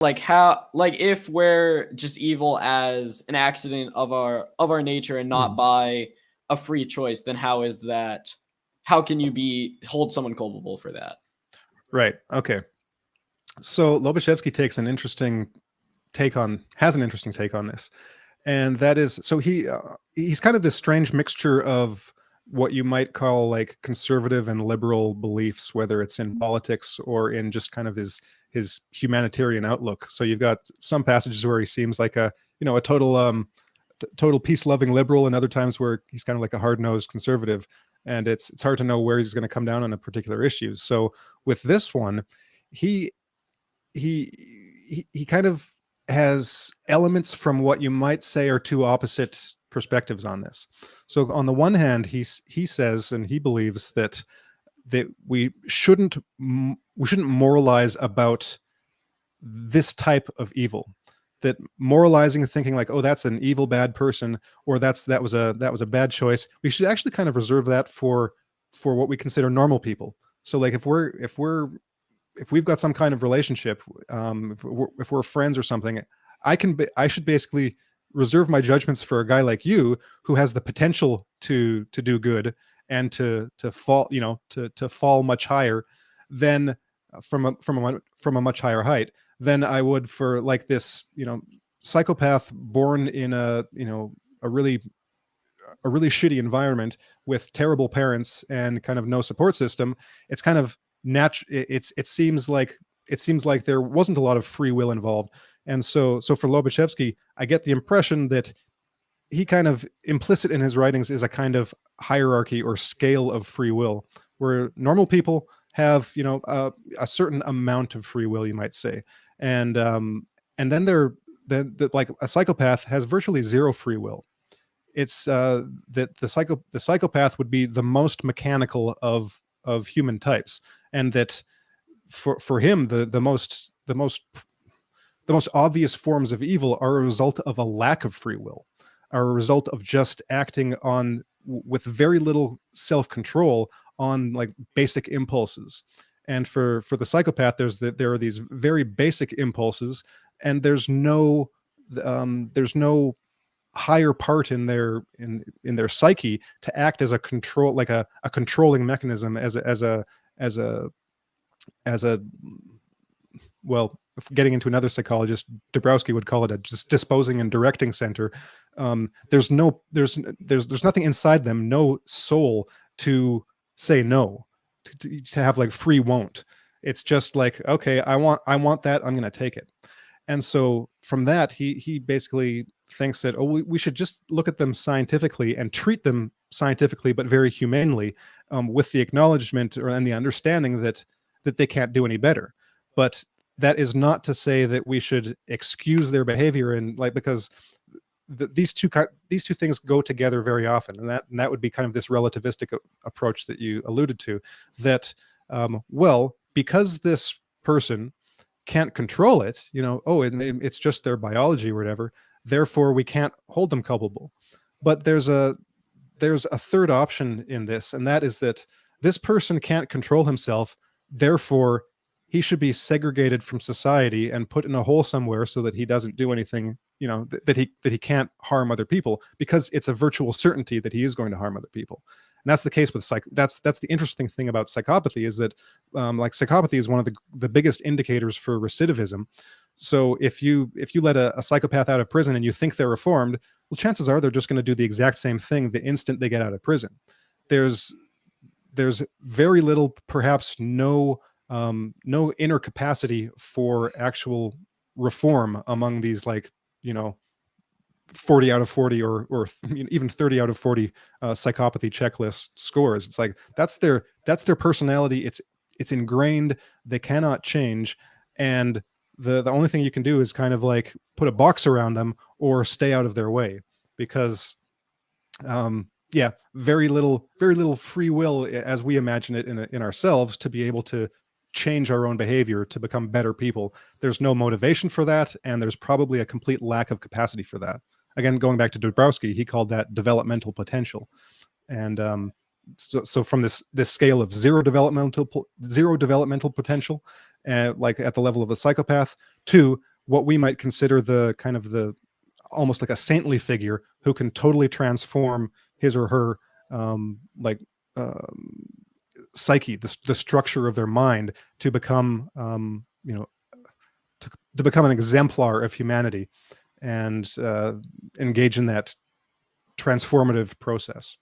like how, like if we're just evil as an accident of our nature and not by a free choice, then how can you hold someone culpable for that? Right. Okay. So Lobachevsky has an interesting take on this, and that is, so he's kind of this strange mixture of what you might call like conservative and liberal beliefs, whether it's in politics or in just kind of his humanitarian outlook. So you've got some passages where he seems like a total peace loving liberal, and other times where he's kind of like a hard nosed conservative, and it's hard to know where he's going to come down on a particular issue. So with this one, he kind of has elements from what you might say are two opposite perspectives on this. So on the one hand, he says, and he believes that we shouldn't moralize about this type of evil. That moralizing, thinking like, oh, that's an evil bad person, or that was a bad choice, we should actually kind of reserve that for what we consider normal people. So like if we've got some kind of relationship, if we're friends or something, I should basically reserve my judgments for a guy like you who has the potential to do good and to fall, to fall much higher than from a much higher height than I would for like this, psychopath born in a really shitty environment with terrible parents and kind of no support system. It's kind of it seems like there wasn't a lot of free will involved. And so for Lobachevsky, I get the impression that he kind of implicit in his writings is a kind of hierarchy or scale of free will, where normal people have a certain amount of free will, you might say, and then like a psychopath has virtually zero free will. It's that the psychopath would be the most mechanical of human types, and that for him the most obvious forms of evil are a result of a lack of free will, are a result of just acting on with very little self-control on like basic impulses. And for the psychopath, there are these very basic impulses, and there's no higher part in their psyche to act as a control, like a controlling mechanism, as a well, getting into another psychologist, Dabrowski would call it a just disposing and directing center. There's nothing inside them, no soul to say no, to have like free won't. It's just like, okay, I want that, I'm going to take it. And so from that, he basically thinks that, we should just look at them scientifically and treat them scientifically, but very humanely, with the acknowledgement and the understanding that they can't do any better. But that is not to say that we should excuse their behavior, and like, because these two things go together very often, and that would be kind of this relativistic approach that you alluded to. That because this person can't control it, it's just their biology or whatever, therefore we can't hold them culpable. But there's a third option in this, and that is that this person can't control himself, therefore he should be segregated from society and put in a hole somewhere so that he doesn't do anything, that he can't harm other people, because it's a virtual certainty that he is going to harm other people. And that's the case with that's the interesting thing about psychopathy, is that like psychopathy is one of the biggest indicators for recidivism. So if you let a psychopath out of prison and you think they're reformed, well, chances are they're just going to do the exact same thing the instant they get out of prison. There's very little, perhaps no inner capacity for actual reform among these, like, 40 out of 40 or even 30 out of 40 psychopathy checklist scores. It's like that's their personality. It's ingrained. They cannot change, and the only thing you can do is kind of like put a box around them or stay out of their way, because very little free will as we imagine it in ourselves to be able to change our own behavior to become better people. There's no motivation for that, and there's probably a complete lack of capacity for that. Again, going back to Dabrowski, he called that developmental potential. And so from this scale of zero developmental potential, like at the level of a psychopath, to what we might consider the kind of the almost like a saintly figure who can totally transform his or her like psyche, the structure of their mind, to become you know, to become an exemplar of humanity and engage in that transformative process.